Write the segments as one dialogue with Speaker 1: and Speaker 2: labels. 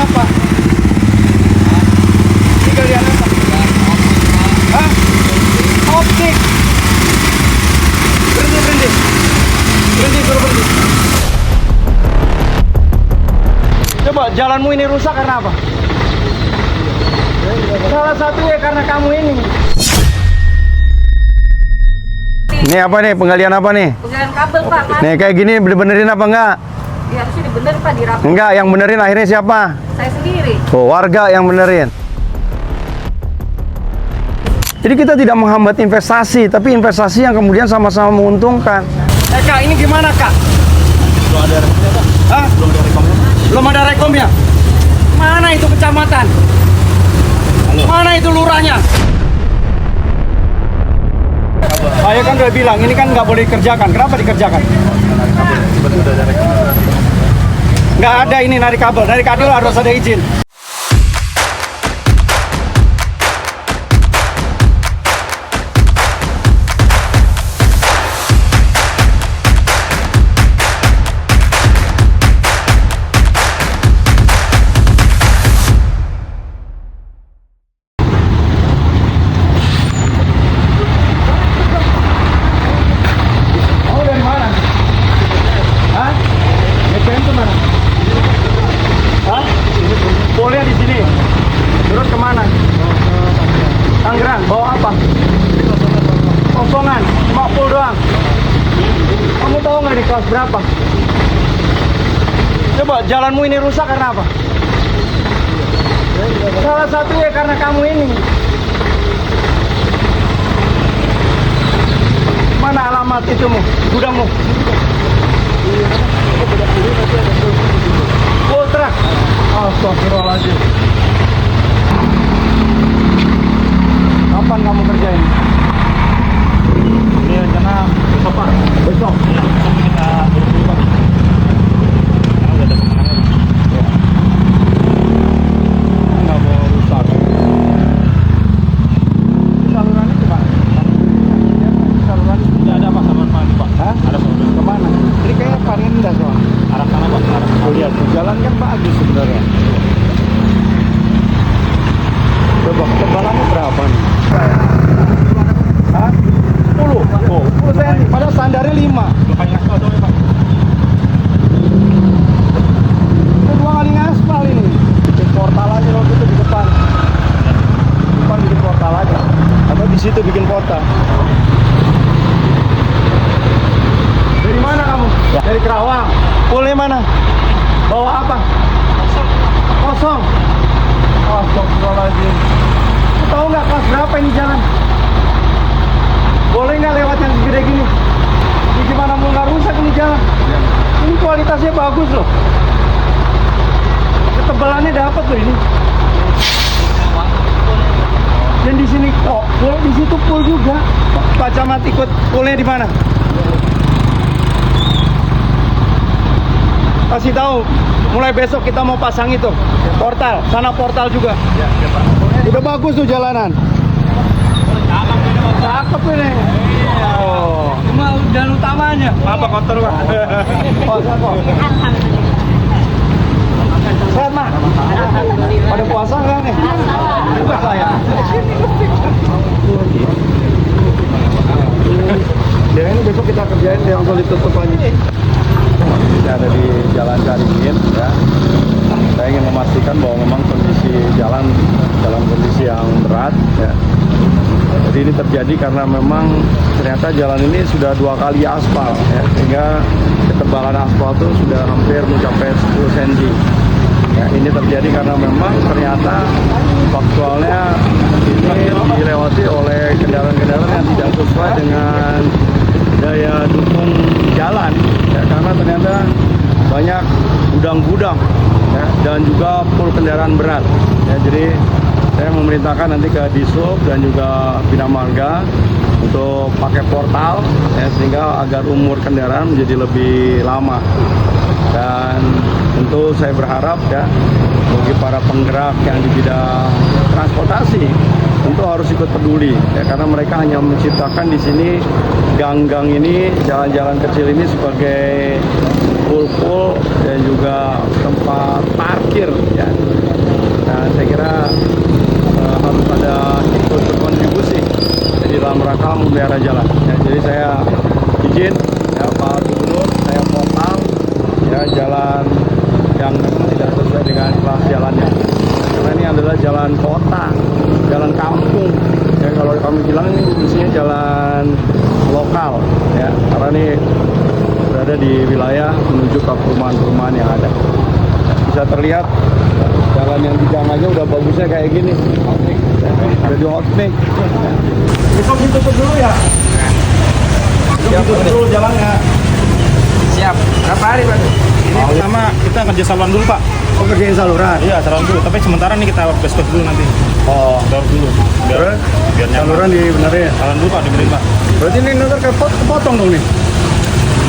Speaker 1: apa? Ini galian apa? Hah? Optik. Berhenti, berhenti. Berhenti, suruh berhenti. Coba, jalanmu ini rusak karena apa? Salah satunya karena kamu ini. Ini apa nih? Penggalian apa nih?
Speaker 2: Penggalian kabel, Pak.
Speaker 1: Nih kayak gini benerin apa enggak?
Speaker 2: Ya, harusnya dibenerin, Pak, dirapi.
Speaker 1: Enggak, yang benerin akhirnya siapa?
Speaker 2: Saya sendiri.
Speaker 1: Oh, warga yang benerin. Jadi kita tidak menghambat investasi, tapi investasi yang kemudian sama-sama menguntungkan. Kak, ini gimana, Kak?
Speaker 3: Belum ada rekomnya, Pak.
Speaker 1: Hah?
Speaker 3: Belum ada rekomnya.
Speaker 1: Belum ada rekomnya? Mana itu kecamatan?
Speaker 3: Halo.
Speaker 1: Mana itu lurahnya? Saya kan udah bilang, ini kan nggak boleh dikerjakan. Kenapa dikerjakan?
Speaker 3: Betul udah ada rekomnya.
Speaker 1: Nggak ada ini narik kabel. Narik kabel harus ada izin. Oh, dari mana? Hah? BPM tuh mana? Hah? Boleh di sini. Terus kemana? Tangerang. Bawa apa? Kosongan. Cuma full doang. Kamu tahu nggak di kelas berapa? Coba, jalanmu ini rusak karena apa? Salah satunya karena kamu ini. Mana alamat itumu? Gudangmu? Oh, truk. Astagfirullahaladzim. Kapan kamu kerjain?
Speaker 3: Ini rencana besok, Pak.
Speaker 1: Besok.
Speaker 3: Ya, besok kita buru-buru, Pak. Karena udah ada pemenangnya.
Speaker 1: Nggak mau rusak. Salurannya gimana? Saluran
Speaker 3: Tidak ada, Pak, saluran mandi, Pak.
Speaker 1: Hah?
Speaker 3: Ada saluran.
Speaker 1: kemana? Ini kayak panen dah soal.
Speaker 3: Arah sana, Pak. Arah sana.
Speaker 1: Oh, lihat, jalan kan bagus sebenarnya. Coba ketebalannya berapa nih? Hah? 10? Oh, 10 cm. Padahal standarnya 5.
Speaker 3: Lupain ngasih tahu ya, Pak.
Speaker 1: Itu 2 kali ngaspal ini. Bikin portal aja loh gitu di depan. Depan bikin portal aja. Atau di situ bikin portal. Dari mana kamu? Dari Kerawang. Pulnya mana? Bawa apa? Kosong. Astagfirullahaladzim. Tahu nggak kelas berapa ini jalan? Boleh nggak lewat yang gede gini? Ini gimana mau nggak rusak ini jalan? Ini kualitasnya bagus loh. Ketebalannya dapat loh ini. Dan di sini kok, di situ full juga. Pak Camat ikut fullnya di mana? Kasih tahu, mulai besok kita mau pasang itu portal, sana portal juga.
Speaker 3: Ya, ya, Pak.
Speaker 1: Udah bagus tuh jalanan. Cakep ini. Oh, cuma jalan utamanya.
Speaker 3: Apa kotor, Pak?
Speaker 1: Oh, cakep. Sehat, Mak? Pada puasa nggak nih? Enggak saya. Ya ini besok kita kerjain yang solid tutup aja. Kita ada di Jalan Caringin ya. Saya ingin memastikan bahwa memang kondisi jalan dalam kondisi yang berat ya. Jadi ini terjadi karena memang ternyata jalan ini sudah 2 kali aspal ya, sehingga ketebalan aspal itu sudah hampir mencapai 10 cm. Ya, ini terjadi karena memang ternyata faktualnya ini dilewati oleh kendaraan-kendaraan yang tidak sesuai dengan daya dukung jalan ya, karena ternyata banyak gudang-gudang ya, dan juga full kendaraan berat ya. Jadi saya memerintahkan nanti ke Dishub dan juga Bina Marga untuk pakai portal ya, sehingga agar umur kendaraan menjadi lebih lama. Dan tentu saya berharap ya bagi para penggerak yang di bidang transportasi tentu harus ikut peduli ya, karena mereka hanya menciptakan di sini gang-gang ini, jalan-jalan kecil ini sebagai pool dan juga tempat parkir ya. pemeliharaan jalan. Ya, jadi saya izin ya Pak Gubernur, saya potong ya jalan yang memang tidak sesuai dengan kelas jalannya. Karena ini adalah jalan kota, jalan kampung. Ya, kalau kami bilang ini isinya jalan lokal ya, karena ini berada di wilayah menuju ke perumahan-perumahan yang ada. Bisa terlihat jalan yang di gang aja udah bagusnya kayak gini. Udah di hot mix. Besok ditutup dulu ya. Ditutup dulu jalannya.
Speaker 3: Siap. Berapa hari Pak? Ini pertama kita kerja saluran dulu Pak.
Speaker 1: Oh, kerjain saluran.
Speaker 3: Iya saluran dulu. Tapi sementara nih kita beskot dulu nanti.
Speaker 1: Oh,
Speaker 3: Door dulu.
Speaker 1: terus
Speaker 3: Biar nyaman.
Speaker 1: saluran dibenerin.
Speaker 3: Saluran dulu Pak dibenerin Pak.
Speaker 1: Berarti ini ntar kepotong dong nih.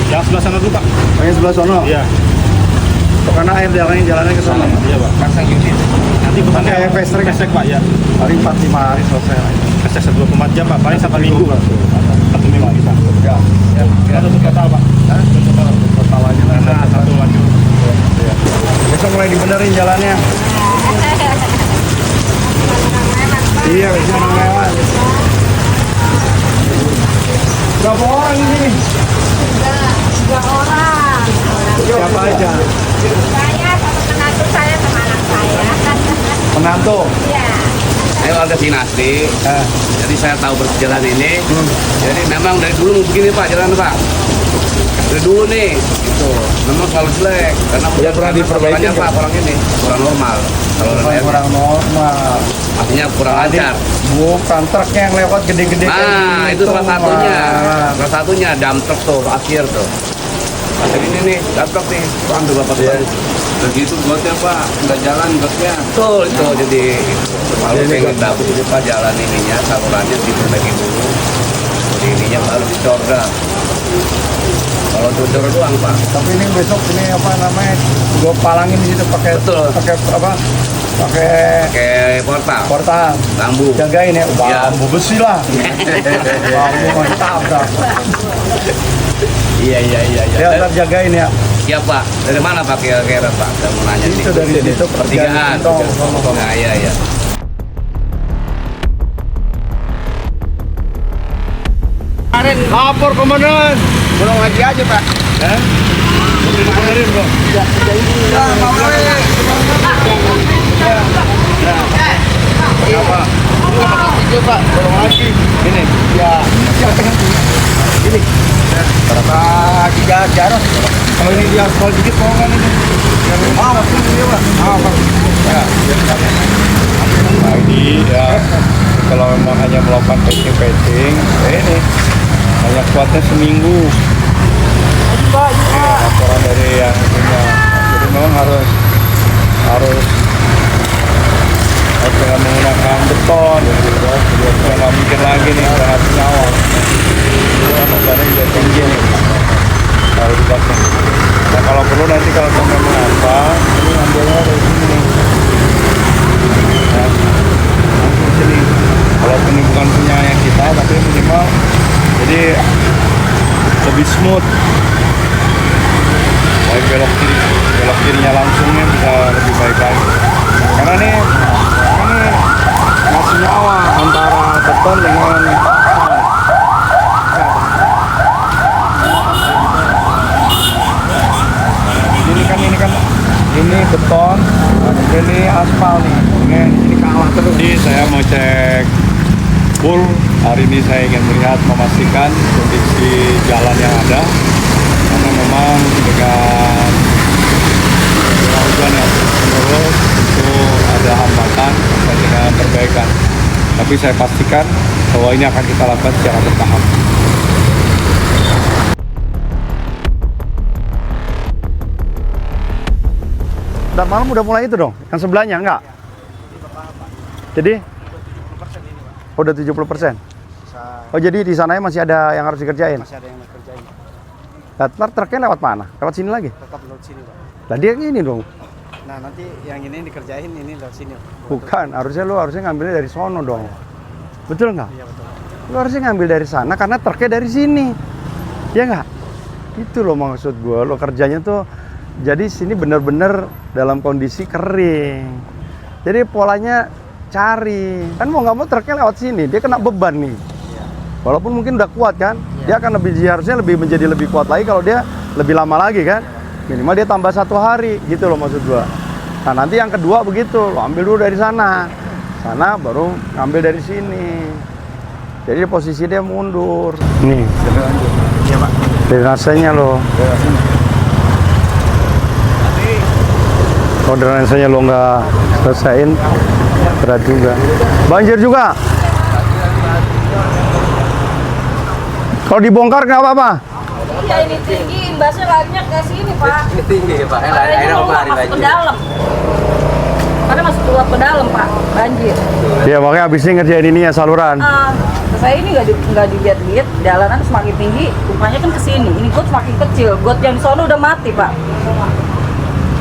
Speaker 3: Yang sebelah sana dulu Pak.
Speaker 1: Yang sebelah sono.
Speaker 3: Iya.
Speaker 1: Karena air jalannya ke sana.
Speaker 3: Iya Pak. Pasang unit. Nanti bukannya
Speaker 1: Pakai fast track.
Speaker 3: Pak ya.
Speaker 1: Paling 4-5 hari selesai.
Speaker 3: Fast track 24 jam Pak. Paling 1 minggu Pak. 1 minggu bisa.
Speaker 1: Ya.
Speaker 3: Kita tutup total Pak.
Speaker 1: Total aja
Speaker 3: Karena satu lajur.
Speaker 1: ya. Besok mulai dibenerin jalannya. Iya, bisa lewat. Berapa orang ini?
Speaker 2: 3 orang.
Speaker 1: Siapa aja?
Speaker 2: Saya sama menantu saya sama anak saya.
Speaker 1: Menantu.
Speaker 2: Iya.
Speaker 4: Saya warga sini asli, jadi saya tahu berjalan ini. Jadi memang dari dulu begini Pak jalan Pak. Dari dulu nih, itu memang selalu jelek karena
Speaker 1: Ya, pernah diperbaikin
Speaker 4: Pak kurang ini, kurang normal. Kalau
Speaker 1: Kurang normal.
Speaker 4: artinya kurang lancar.
Speaker 1: Bukan truknya yang lewat gede-gede. kayak
Speaker 4: Nah,
Speaker 1: gini
Speaker 4: itu salah
Speaker 1: tuh,
Speaker 4: satunya.
Speaker 1: Mas.
Speaker 4: Salah satunya dump truck tuh, akhir tuh. Pasir ini nih, dump truck nih, kurang tuh Bapak
Speaker 1: Iya.
Speaker 4: Begitu gotnya Pak, nggak jalan gotnya. Betul itu, jadi kalau
Speaker 1: Jadi
Speaker 4: pengen
Speaker 1: got.
Speaker 4: bagus itu Pak jalan ininya, salurannya diperbaiki dulu. Jadi ininya baru dicor. Kalau dodor doang Pak.
Speaker 1: Tapi ini besok ini apa namanya? Gue palangin di situ pakai
Speaker 4: Betul.
Speaker 1: pakai apa? Pakai
Speaker 4: Kayak portal,
Speaker 1: portal.
Speaker 4: lambu.
Speaker 1: Jagain ya. Wah,
Speaker 4: Iya.
Speaker 1: lampu besi lah. Lampu mantap dah.
Speaker 4: Iya.
Speaker 1: Ya, ntar jagain ya.
Speaker 4: Iya Pak. Dari mana Pak kira-kira Pak? Saya mau nanya nih.
Speaker 1: Itu dari situ
Speaker 4: Pertigaan. Nah, iya.
Speaker 1: Lapor komandan.
Speaker 4: Belum lagi aja Pak.
Speaker 1: Benerin bro. Apa? Itu Pak, tolong lagi. Ini. Ya. Ini. Berapa tiga jarak? Kalau ini di aspal dikit mau kan ini? Mau ini Pak. Pak. Ya. Nah ini ya. Kalau memang hanya melakukan patching, ini hanya kuatnya seminggu. Ya, laporan dari yang punya. Jadi memang harus dengan menggunakan beton, sudah nggak mungkin lagi nih, udah habis nyawa. Karena juga tinggi nih, kalau dibakar. Nah kalau perlu nanti kalau sampai mengapa, ini ambilnya dari sini. Nah, langsung sini. Walaupun ini bukan punya yang kita, tapi minimal jadi lebih smooth. Baik belok kirinya langsungnya bisa lebih baik lagi. Karena ini masih nyawa antara beton dengan ini beton, ini aspal nih. Ini kalah terus. Jadi saya mau cek full. Hari ini saya ingin melihat, memastikan kondisi jalan yang ada. Karena memang dengan hujan yang terus itu ada hambatan dengan perbaikan. Tapi saya pastikan bahwa ini akan kita lakukan secara bertahap. Dan malam udah mulai itu dong, yang sebelahnya enggak? Jadi? Oh, udah 70%? Oh, jadi di sananya masih ada yang harus dikerjain?
Speaker 5: Masih ada yang mau kerjain.
Speaker 1: Nah, truknya lewat mana? Lewat sini lagi?
Speaker 5: Tetap lewat sini, Pak.
Speaker 1: Lah dia ini dong.
Speaker 5: Nah, nanti yang ini dikerjain, ini lewat sini.
Speaker 1: Bukan, harusnya ngambilnya dari sono dong. Betul nggak?
Speaker 5: Iya, betul.
Speaker 1: Lu harusnya ngambil dari sana karena truknya dari sini. Ya nggak? Itu loh maksud gue. Lo kerjanya tuh jadi sini bener-bener dalam kondisi kering. Jadi polanya cari. Kan mau nggak mau truknya lewat sini, dia kena beban nih.
Speaker 5: Iya.
Speaker 1: Walaupun mungkin udah kuat kan, dia akan harusnya menjadi lebih kuat lagi kalau dia lebih lama lagi kan. Minimal dia tambah 1 hari gitu loh maksud gua. Nah nanti yang kedua begitu, lo ambil dulu dari sana baru ambil dari sini. Jadi posisi dia mundur. Nih,
Speaker 5: Iya Pak.
Speaker 1: drainasenya lo. Kalau drainasenya lo nggak selesaiin, berat juga. Banjir juga. Kalau dibongkar nggak apa-apa.
Speaker 2: Iya ini tinggi, imbasnya banyak ke sini Pak.
Speaker 4: Ini tinggi ya Pak, airnya kemari
Speaker 2: masuk ke
Speaker 4: banjir.
Speaker 2: dalam. Karena masuk keluar ke dalam Pak, banjir.
Speaker 1: Ya makanya abis ini ngerjain ini ya saluran.
Speaker 2: Saya ini nggak dilihat-lihat, jalanan semakin tinggi, rupanya kan ke sini. Ini got semakin kecil, got yang di sono udah mati Pak.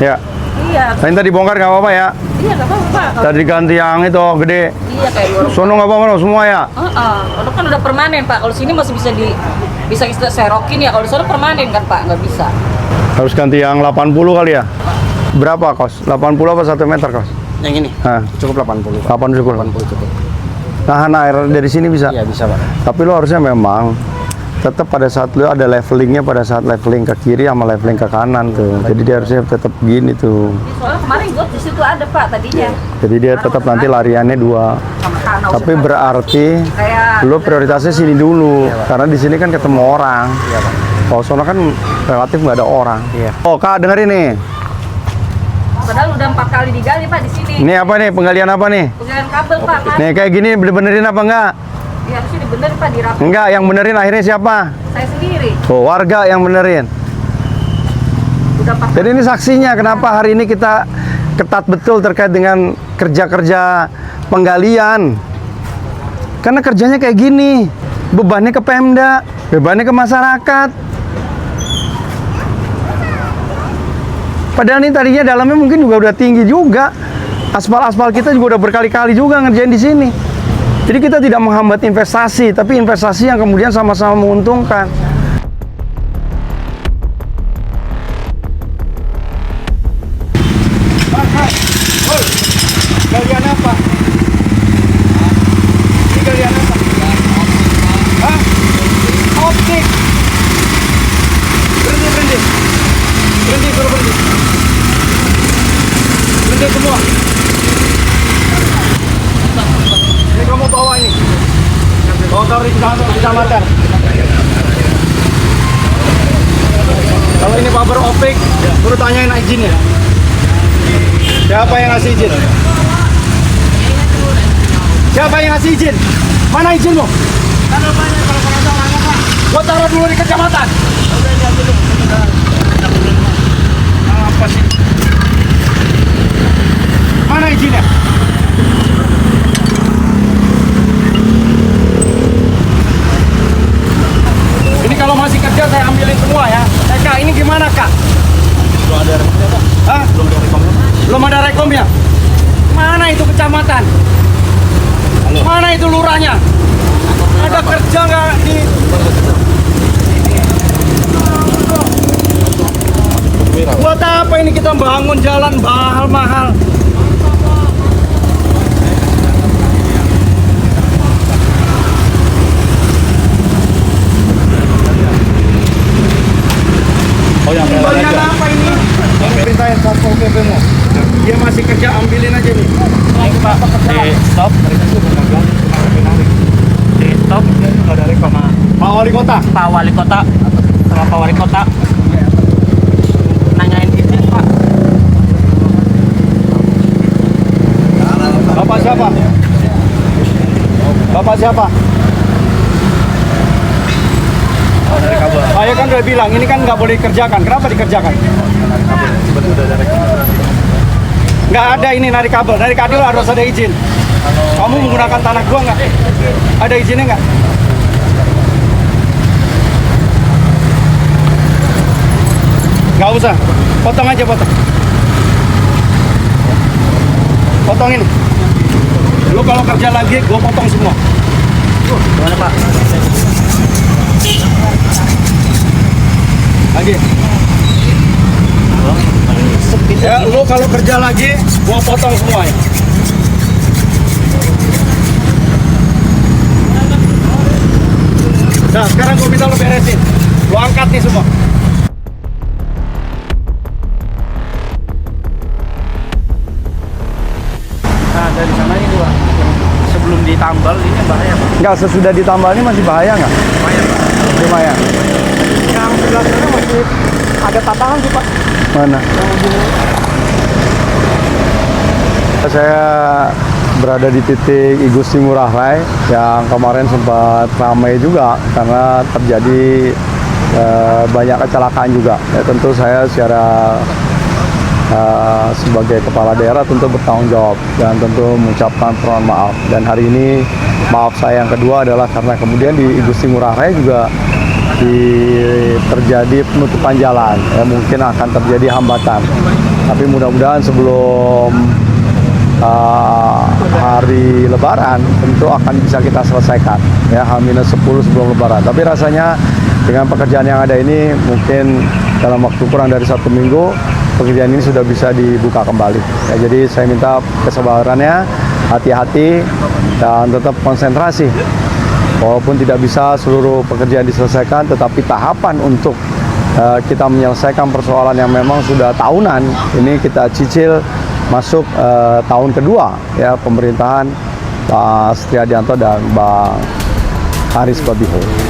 Speaker 1: Ya.
Speaker 2: Iya,
Speaker 1: Nah, ini tadi bongkar nggak apa-apa ya.
Speaker 2: iya nggak apa-apa Pak. Kalau-
Speaker 1: Tadi ganti yang itu gede.
Speaker 2: Iya kayak warung.
Speaker 1: Sono nggak apa-apa semua ya.
Speaker 2: Kalau kan udah permanen Pak. Kalau sini masih bisa kita serokin ya. Kalau di sana permanen kan Pak, nggak bisa.
Speaker 1: Harus ganti yang 80 kali ya. Berapa kos? 80 apa 1 meter kos?
Speaker 5: Yang ini
Speaker 1: Nah,
Speaker 5: cukup 80 Pak.
Speaker 1: 80
Speaker 5: cukup.
Speaker 1: Nahan air dari sini bisa.
Speaker 5: Iya bisa Pak.
Speaker 1: Tapi lo harusnya memang tetap pada saat lo ada levelingnya pada saat leveling ke kiri sama leveling ke kanan tuh. Jadi dia harusnya tetap gini tuh.
Speaker 2: Soalnya kemarin got di situ ada Pak tadinya.
Speaker 1: Jadi dia tetap nanti lariannya 2.
Speaker 2: Sama kanal.
Speaker 1: Tapi berarti
Speaker 2: kayak
Speaker 1: lo prioritasnya sini dulu karena di sini kan ketemu orang.
Speaker 5: Iya Pak.
Speaker 1: Kalau sono kan relatif nggak ada orang.
Speaker 5: Iya.
Speaker 1: Oh Kak dengerin nih.
Speaker 2: padahal udah 4 kali digali Pak di sini.
Speaker 1: Ini apa nih penggalian apa nih?
Speaker 2: Pengalian kabel Pak kan.
Speaker 1: Nih kayak gini benerin apa enggak?
Speaker 2: Ya harusnya dibenerin Pak, dirapi.
Speaker 1: Enggak, yang benerin akhirnya siapa?
Speaker 2: Saya sendiri.
Speaker 1: Oh, warga yang benerin.
Speaker 2: Udah 4
Speaker 1: Jadi ini saksinya kenapa hari ini kita ketat betul terkait dengan kerja-kerja penggalian. Karena kerjanya kayak gini, bebannya ke Pemda, bebannya ke masyarakat. Padahal ini tadinya dalamnya mungkin juga udah tinggi juga. Aspal-aspal kita juga udah berkali-kali juga ngerjain di sini. Jadi kita tidak menghambat investasi, tapi investasi yang kemudian sama-sama menguntungkan. Galian apa? Ini galian apa? Hah? Optik. Berhenti. Berhenti, suruh berhenti. Berhenti semua. Ini kamu bawa ini. Bawa taruh di kecamatan. Kalau ini fiber optik, suruh tanyain izinnya. Siapa yang ngasih izin? Siapa yang ngasih izin? Mana izinmu? Gua taruh dulu di kecamatan. Apa sih? Mana izinnya? Ini kalau masih kerja saya ambilin semua ya. Kak, ini gimana Kak?
Speaker 5: Belum ada rekomnya Pak.
Speaker 1: Hah?
Speaker 5: Belum ada rekomnya.
Speaker 1: Belum ada rekomnya? Mana itu kecamatan? Mana itu lurahnya? Ada kerja nggak di... Buat apa ini kita bangun jalan mahal-mahal?
Speaker 5: Oh yang
Speaker 1: Bagian apa ini? Perintahin Satpol PP-mu. Dia masih kerja, ambilin aja nih.
Speaker 5: Pak, di stop. Di stop, nggak ada rekom sama
Speaker 1: Pak Wali Kota.
Speaker 5: Pak Wali Kota. Sama Pak Wali Kota. Nanyain izin Pak.
Speaker 1: Bapak siapa? Bapak siapa?
Speaker 5: Oh, dari kabel.
Speaker 1: Saya kan udah bilang, ini kan nggak boleh dikerjakan. Kenapa dikerjakan?
Speaker 5: Betul udah ada rekom.
Speaker 1: Nggak ada ini narik kabel. Narik kabel harus ada izin. Kamu menggunakan tanah gua nggak? Ada izinnya nggak? Nggak usah. Potong aja, potong. Potong ini. Lu kalau kerja lagi, gua potong semua.
Speaker 5: Gimana Pak?
Speaker 1: Lagi. Ya, lu kalau kerja lagi, gua potong semua ya. Nah, sekarang gua minta lu beresin. Lu angkat nih semua.
Speaker 3: Nah, dari sana ini Pak, sebelum ditambal ini bahaya Pak.
Speaker 1: Enggak, sesudah ditambal ini masih bahaya nggak?
Speaker 3: Bahaya Pak.
Speaker 1: Lumayan.
Speaker 3: Yang sebelah sana masih ada tantangan sih Pak.
Speaker 1: Mana? Saya berada di titik I Gusti Ngurah Rai yang kemarin sempat ramai juga karena terjadi banyak kecelakaan juga. Ya, tentu saya secara sebagai kepala daerah tentu bertanggung jawab dan tentu mengucapkan permohonan maaf. Dan hari ini maaf saya yang kedua adalah karena kemudian di I Gusti Ngurah Rai juga terjadi penutupan jalan. Ya, mungkin akan terjadi hambatan. Tapi mudah-mudahan sebelum hari Lebaran tentu akan bisa kita selesaikan ya, H-10 sebelum Lebaran. Tapi rasanya dengan pekerjaan yang ada ini mungkin dalam waktu kurang dari 1 minggu pekerjaan ini sudah bisa dibuka kembali ya, jadi saya minta kesabarannya, hati-hati dan tetap konsentrasi. Walaupun tidak bisa seluruh pekerjaan diselesaikan, tetapi tahapan untuk kita menyelesaikan persoalan yang memang sudah tahunan ini kita cicil masuk tahun kedua ya pemerintahan Pak Sri Hardianto dan Bang Haris Babiho.